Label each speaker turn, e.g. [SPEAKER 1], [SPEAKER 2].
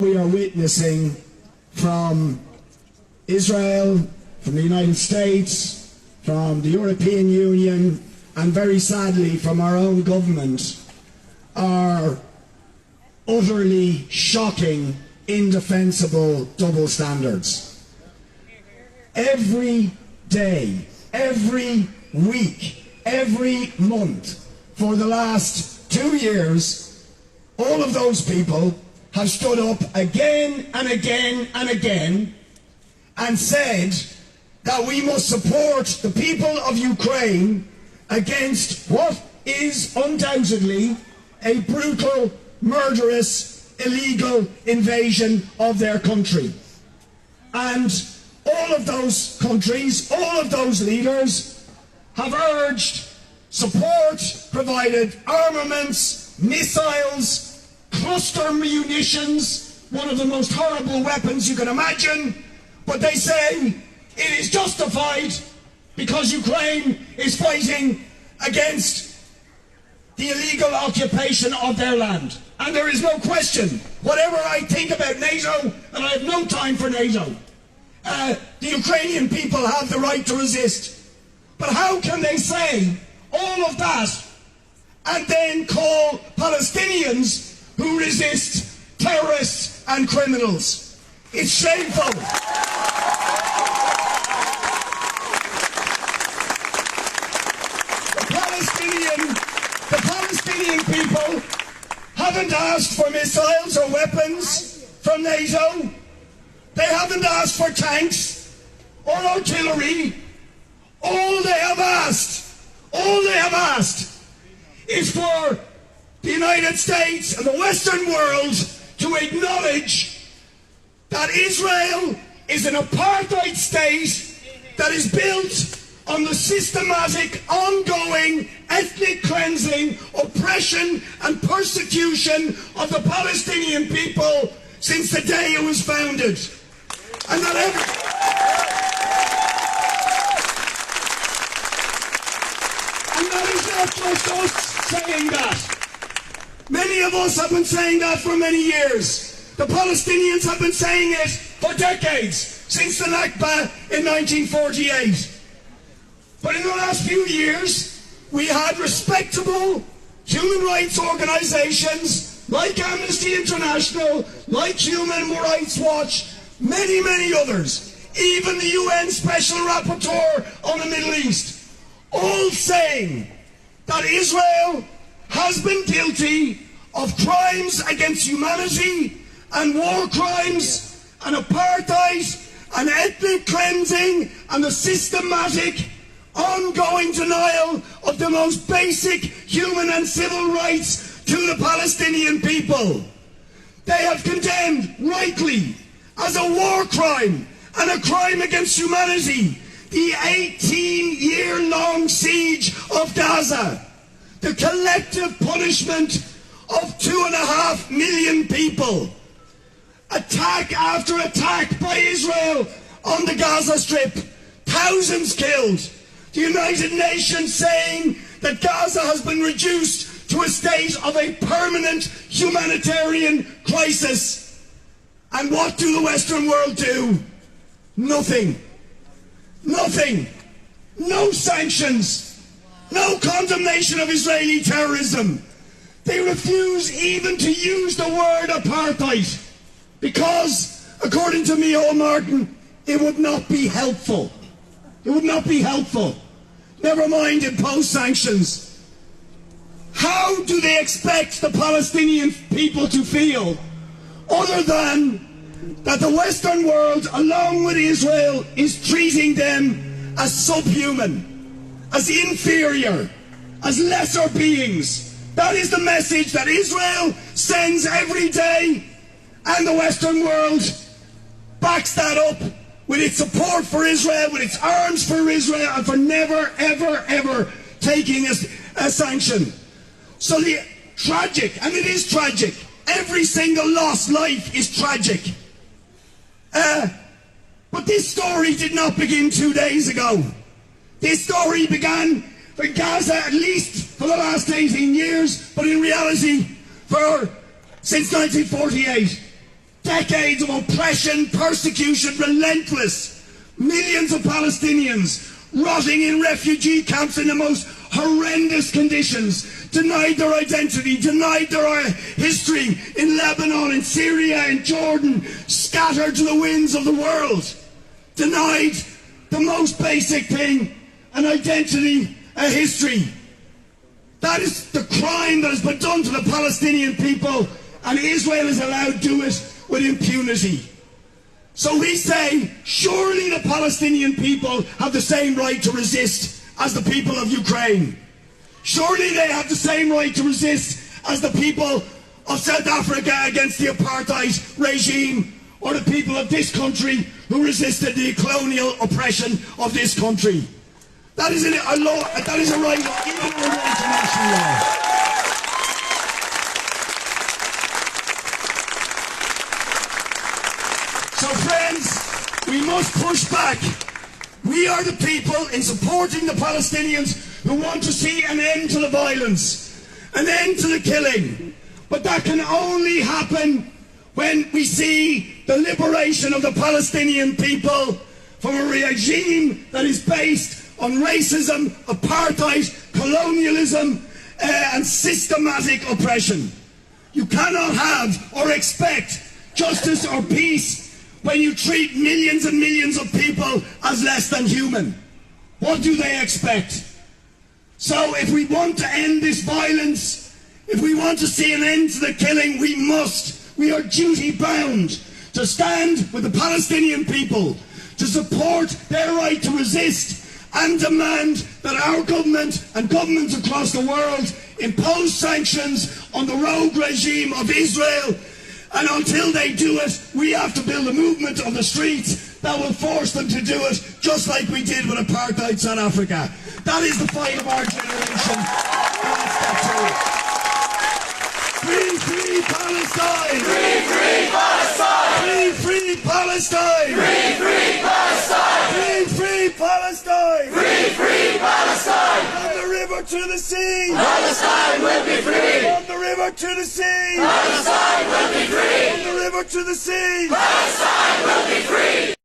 [SPEAKER 1] We are witnessing from Israel, from the United States, from the European Union, and very sadly from our own government, are utterly shocking, indefensible double standards. Every day, every week, every month, for the last 2 years, all of those people have stood up again and again and again and said that we must support the people of Ukraine against what is undoubtedly a brutal, murderous, illegal invasion of their country. And all of those countries, all of those leaders have urged support, provided armaments, missiles, cluster munitions, one of the most horrible weapons you can imagine, but they say it is justified because Ukraine is fighting against the illegal occupation of their land. And there is no question, whatever I think about NATO, and I have no time for NATO, the Ukrainian people have the right to resist. But how can they say all of that and then call Palestinians who resist terrorists and criminals? It's shameful. The Palestinian people haven't asked for missiles or weapons from NATO. They haven't asked for tanks or artillery. All they have asked is for the United States and the Western world to acknowledge that Israel is an apartheid state that is built on the systematic, ongoing, ethnic cleansing, oppression and persecution of the Palestinian people since the day it was founded. And that is not just us saying that. Many of us have been saying that for many years. The Palestinians have been saying it for decades, since the Nakba in 1948. But in the last few years, we had respectable human rights organizations like Amnesty International, like Human Rights Watch, many, many others, even the UN Special Rapporteur on the Middle East, all saying that Israel has been guilty of crimes against humanity and war crimes and apartheid and ethnic cleansing and the systematic ongoing denial of the most basic human and civil rights to the Palestinian people. They have condemned, rightly, as a war crime and a crime against humanity, the 18-year-long siege of Gaza, the collective punishment of 2.5 million people, attack after attack by Israel on the Gaza Strip, thousands killed, the United Nations saying that Gaza has been reduced to a state of a permanent humanitarian crisis. And what do the Western world do? Nothing. Nothing. No sanctions. No condemnation of Israeli terrorism. They refuse even to use the word apartheid because, according to Micheál Martin, it would not be helpful. It would not be helpful. Never mind impose sanctions. How do they expect the Palestinian people to feel other than that the Western world, along with Israel, is treating them as subhuman, as inferior, as lesser beings? That is the message that Israel sends every day, and the Western world backs that up with its support for Israel, with its arms for Israel, and for never, ever, ever taking a sanction. So the tragic, and it is tragic, every single lost life is tragic. But this story did not begin 2 days ago. This story began for Gaza at least for the last 18 years, but in reality since 1948. Decades of oppression, persecution, relentless. Millions of Palestinians rotting in refugee camps in the most horrendous conditions, denied their identity, denied their history in Lebanon, in Syria, in Jordan, scattered to the winds of the world, denied the most basic thing, an identity, a history. That is the crime that has been done to the Palestinian people, and Israel is allowed to do it with impunity. So we say, surely the Palestinian people have the same right to resist as the people of Ukraine. Surely they have the same right to resist as the people of South Africa against the apartheid regime, or the people of this country who resisted the colonial oppression of this country. That is a law, that is a right even under international law. So friends, we must push back. We are the people in supporting the Palestinians who want to see an end to the violence, an end to the killing. But that can only happen when we see the liberation of the Palestinian people from a regime that is based on racism, apartheid, colonialism, and systematic oppression. You cannot have or expect justice or peace when you treat millions and millions of people as less than human. What do they expect? So if we want to end this violence, if we want to see an end to the killing, we are duty bound to stand with the Palestinian people, to support their right to resist, and demand that our government and governments across the world impose sanctions on the rogue regime of Israel. And until they do it, we have to build a movement on the streets that will force them to do it, just like we did with apartheid South Africa. That is the fight of our generation. Let's get to it. Free, free Palestine!
[SPEAKER 2] Free, free Palestine!
[SPEAKER 1] Free, free Palestine!
[SPEAKER 2] Free, free Palestine!
[SPEAKER 1] Free, free Palestine!
[SPEAKER 2] Free, free Palestine!
[SPEAKER 1] From the river to the sea!
[SPEAKER 2] Palestine will be free!
[SPEAKER 1] From the river to the sea!
[SPEAKER 2] Palestine will be free!
[SPEAKER 1] From the river to the sea!
[SPEAKER 2] Palestine will be free!